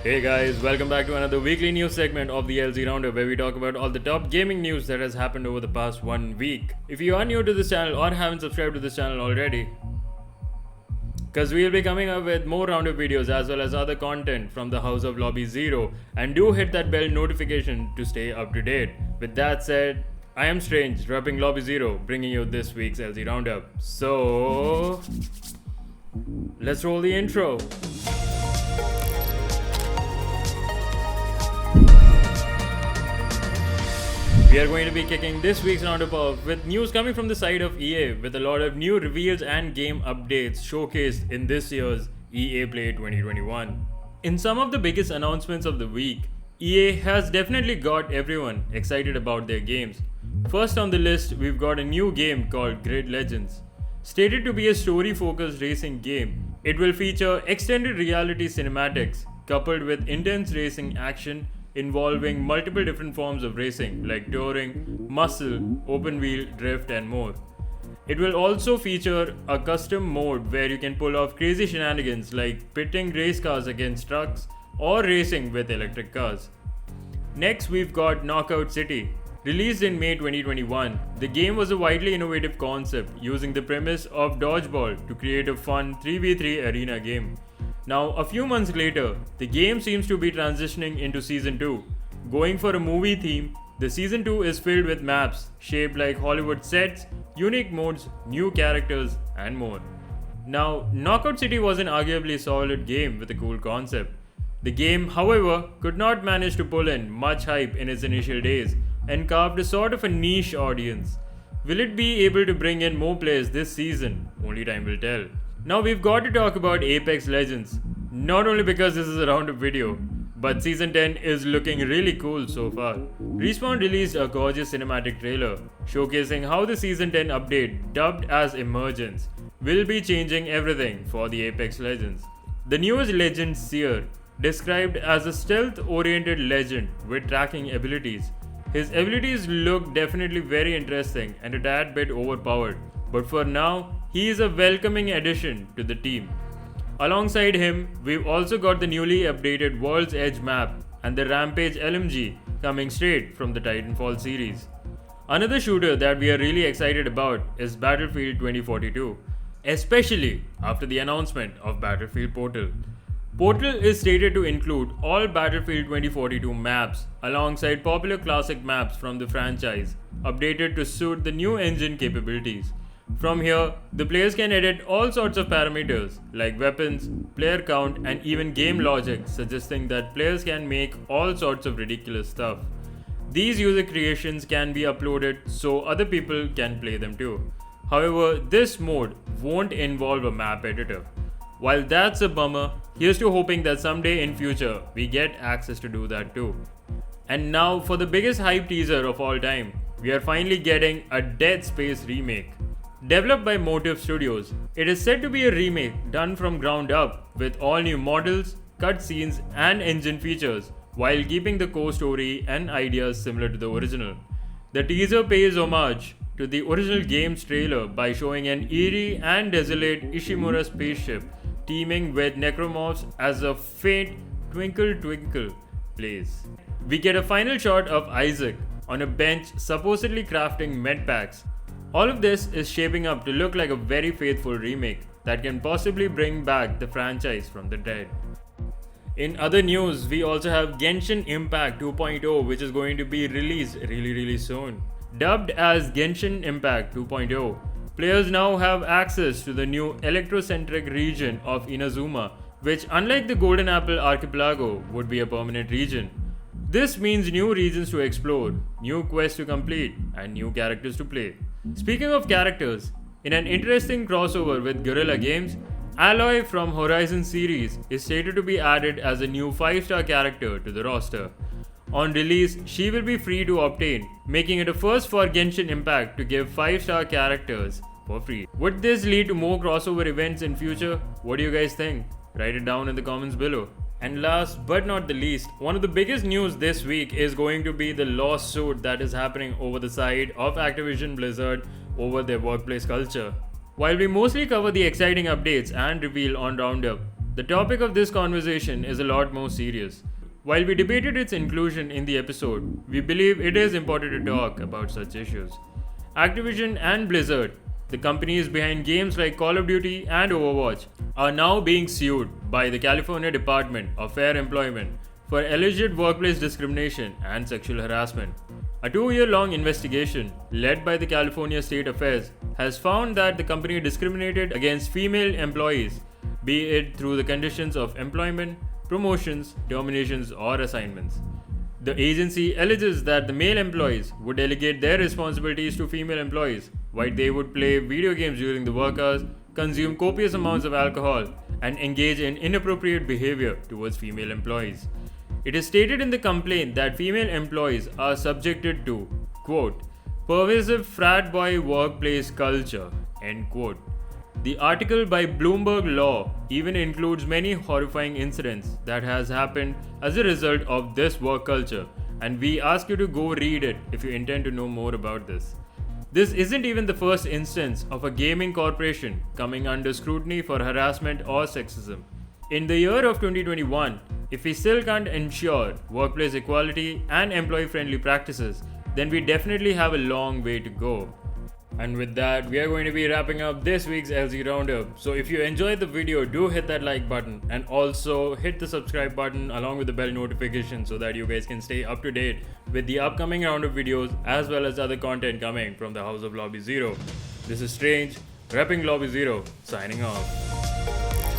Hey guys, welcome back to another weekly news segment of the LZ Roundup where we talk about all the top gaming news that has happened over the past 1 week. If you are new to this channel or haven't subscribed to this channel already, because we will be coming up with more Roundup videos as well as other content from the House of Lobby Zero, and do hit that bell notification to stay up to date. With that said, I am Strange, repping Lobby Zero, bringing you this week's LZ Roundup. So, let's roll the intro. We are going to be kicking this week's roundup off with news coming from the side of EA, with a lot of new reveals and game updates showcased in this year's EA Play 2021. In some of the biggest announcements of the week, EA has definitely got everyone excited about their games. First on the list, we've got a new game called Grid Legends. Stated to be a story-focused racing game, it will feature extended reality cinematics coupled with intense racing action involving multiple different forms of racing like touring, muscle, open wheel, drift and more. It will also feature a custom mode where you can pull off crazy shenanigans like pitting race cars against trucks or racing with electric cars. Next we've got Knockout City. Released in May 2021, the game was a widely innovative concept using the premise of dodgeball to create a fun 3v3 arena game. Now, a few months later, the game seems to be transitioning into Season 2. Going for a movie theme, the Season 2 is filled with maps shaped like Hollywood sets, unique modes, new characters, and more. Now, Knockout City was an arguably solid game with a cool concept. The game, however, could not manage to pull in much hype in its initial days and carved a sort of a niche audience. Will it be able to bring in more players this season? Only time will tell. Now we've got to talk about Apex Legends, not only because this is a roundup video, but Season 10 is looking really cool so far. Respawn released a gorgeous cinematic trailer, showcasing how the Season 10 update, dubbed as Emergence, will be changing everything for the Apex Legends. The newest legend, Seer, described as a stealth-oriented legend with tracking abilities. His abilities look definitely very interesting and a tad bit overpowered, but for now, he is a welcoming addition to the team. Alongside him, we've also got the newly updated World's Edge map and the Rampage LMG coming straight from the Titanfall series. Another shooter that we are really excited about is Battlefield 2042, especially after the announcement of Battlefield Portal. Portal is stated to include all Battlefield 2042 maps alongside popular classic maps from the franchise, updated to suit the new engine capabilities. From here, the players can edit all sorts of parameters like weapons, player count, and even game logic, suggesting that players can make all sorts of ridiculous stuff. These user creations can be uploaded so other people can play them too. However, this mode won't involve a map editor. While that's a bummer, here's to hoping that someday in future we get access to do that too. And now for the biggest hype teaser of all time, we are finally getting a Dead Space remake. Developed by Motive Studios, it is said to be a remake done from ground up with all new models, cutscenes and engine features while keeping the core story and ideas similar to the original. The teaser pays homage to the original game's trailer by showing an eerie and desolate Ishimura spaceship teeming with necromorphs as a faint twinkle twinkle plays. We get a final shot of Isaac on a bench supposedly crafting medpacks. All of this is shaping up to look like a very faithful remake that can possibly bring back the franchise from the dead. In other news, we also have Genshin Impact 2.0, which is going to be released really soon. Dubbed as Genshin Impact 2.0, players now have access to the new electrocentric region of Inazuma, which unlike the Golden Apple Archipelago would be a permanent region. This means new regions to explore, new quests to complete, and new characters to play. Speaking of characters, in an interesting crossover with Guerrilla Games, Aloy from Horizon series is stated to be added as a new 5-star character to the roster. On release, she will be free to obtain, making it a first for Genshin Impact to give 5-star characters for free. Would this lead to more crossover events in future? What do you guys think? Write it down in the comments below. And last but not the least, one of the biggest news this week is going to be the lawsuit that is happening over the side of Activision Blizzard over their workplace culture. While we mostly cover the exciting updates and reveal on Roundup, the topic of this conversation is a lot more serious. While we debated its inclusion in the episode, we believe it is important to talk about such issues. Activision and Blizzard, the companies behind games like Call of Duty and Overwatch, are now being sued by the California Department of Fair Employment for alleged workplace discrimination and sexual harassment. A 2-year-long investigation led by the California State Affairs has found that the company discriminated against female employees, be it through the conditions of employment, promotions, terminations, or assignments. The agency alleges that the male employees would delegate their responsibilities to female employees, while they would play video games during the work hours, consume copious amounts of alcohol, and engage in inappropriate behavior towards female employees. It is stated in the complaint that female employees are subjected to, quote, pervasive frat boy workplace culture, end quote. The article by Bloomberg Law even includes many horrifying incidents that has happened as a result of this work culture, and we ask you to go read it if you intend to know more about this. This isn't even the first instance of a gaming corporation coming under scrutiny for harassment or sexism. In the year of 2021, if we still can't ensure workplace equality and employee-friendly practices, then we definitely have a long way to go. And with that, we are going to be wrapping up this week's LZ Roundup. So if you enjoyed the video, do hit that like button and also hit the subscribe button along with the bell notification so that you guys can stay up to date with the upcoming Roundup videos as well as other content coming from the House of Lobby Zero. This is Strange, repping Lobby Zero, signing off.